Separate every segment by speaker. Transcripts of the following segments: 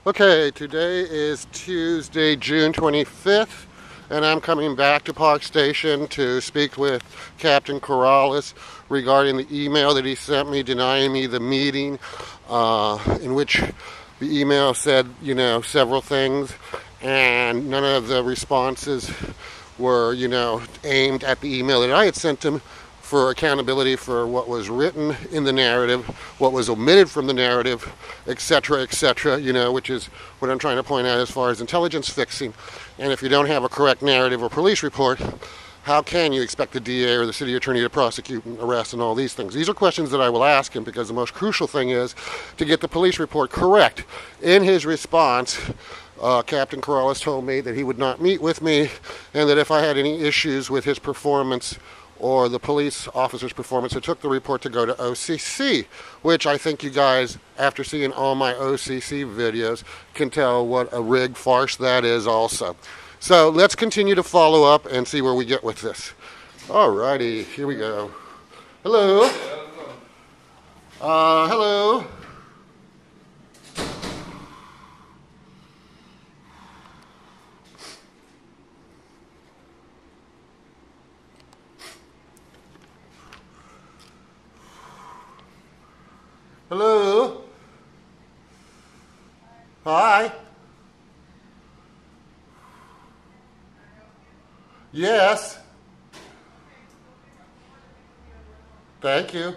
Speaker 1: Okay, today is Tuesday, June 25th, and I'm coming back to Park Station to speak with Captain Corrales regarding the email that he sent me denying me the meeting, in which the email said, several things, and none of the responses were, aimed at the email that I had sent him for accountability for what was written in the narrative, what was omitted from the narrative, etc., which is what I'm trying to point out as far as intelligence fixing. And if you don't have a correct narrative or police report, how can you expect the DA or the city attorney to prosecute and arrest and all these things? These are questions that I will ask him, because the most crucial thing is to get the police report correct. In his response, Captain Corrales told me that he would not meet with me, and that if I had any issues with his performance or the police officer's performance, it took the report to go to OCC, which I think you guys, after seeing all my OCC videos, can tell what a rigged farce that is also. So let's continue to follow up and see where we get with this. Alrighty, here we go. Hello. Hello. Hello? Hi? Yes? Thank you.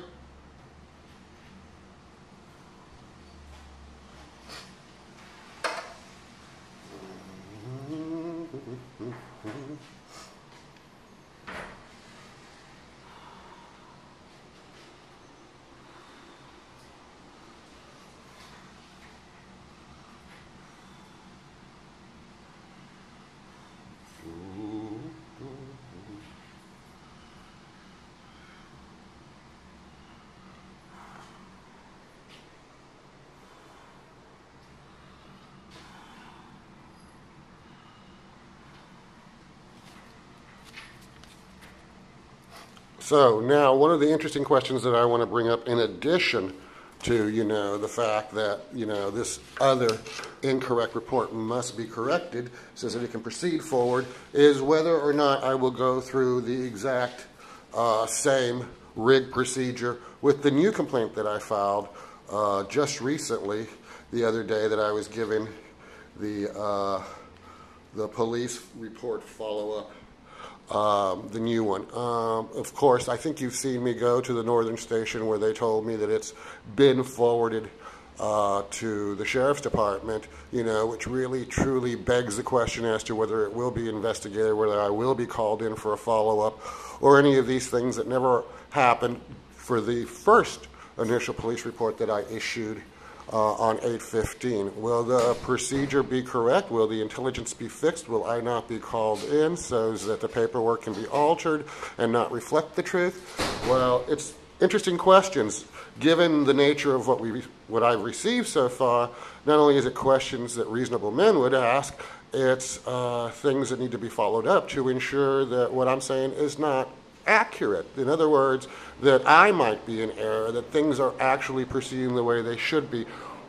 Speaker 1: So now, one of the interesting questions that I want to bring up, in addition to, the fact that, this other incorrect report must be corrected so that it can proceed forward, is whether or not I will go through the exact same rig procedure with the new complaint that I filed just recently, the other day, that I was given the police report follow-up. The new one. Of course, I think you've seen me go to the Northern Station, where they told me that it's been forwarded to the Sheriff's Department, which really truly begs the question as to whether it will be investigated, whether I will be called in for a follow-up, or any of these things that never happened for the first initial police report that I issued on 8/15. Will the procedure be correct? Will the intelligence be fixed? Will I not be called in so that the paperwork can be altered and not reflect the truth? Well, it's interesting questions. Given the nature of what I've received so far, not only is it questions that reasonable men would ask, it's things that need to be followed up to ensure that what I'm saying is not accurate. In other words, that I might be in error, that things are actually proceeding the way they should be,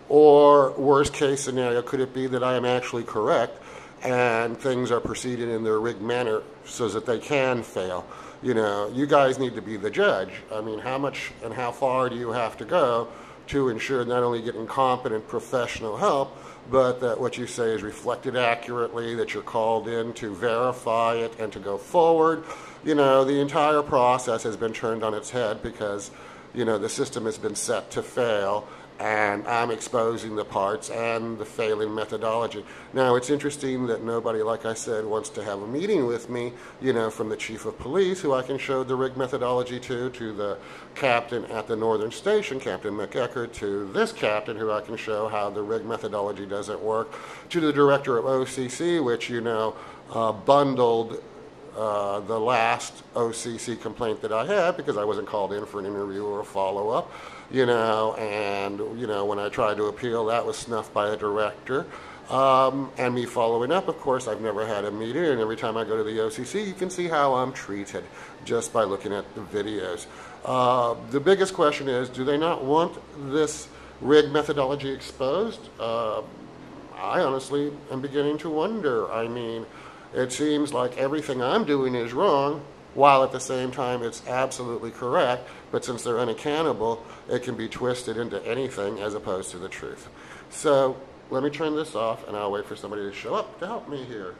Speaker 1: or worst case scenario, could it be that I am actually correct and things are proceeding in their rigged manner so that they can fail? You guys need to be the judge. I mean, how much and how far do you have to go to ensure not only getting competent professional help, but that what you say is reflected accurately, that you're called in to verify it and to go forward? The entire process has been turned on its head because, the system has been set to fail, and I'm exposing the parts and the failing methodology. Now, it's interesting that nobody, like I said, wants to have a meeting with me, from the chief of police, who I can show the rig methodology to the captain at the Northern Station, Captain McEckert, to this captain, who I can show how the rig methodology doesn't work, to the director of OCC, which, bundled the last OCC complaint that I had, because I wasn't called in for an interview or a follow-up, and, when I tried to appeal, that was snuffed by a director. And me following up, of course, I've never had a meeting, and every time I go to the OCC, you can see how I'm treated just by looking at the videos. The biggest question is, do they not want this rig methodology exposed? I honestly am beginning to wonder. I mean, it seems like everything I'm doing is wrong, while at the same time it's absolutely correct, but since they're unaccountable, it can be twisted into anything as opposed to the truth. So let me turn this off, and I'll wait for somebody to show up to help me here.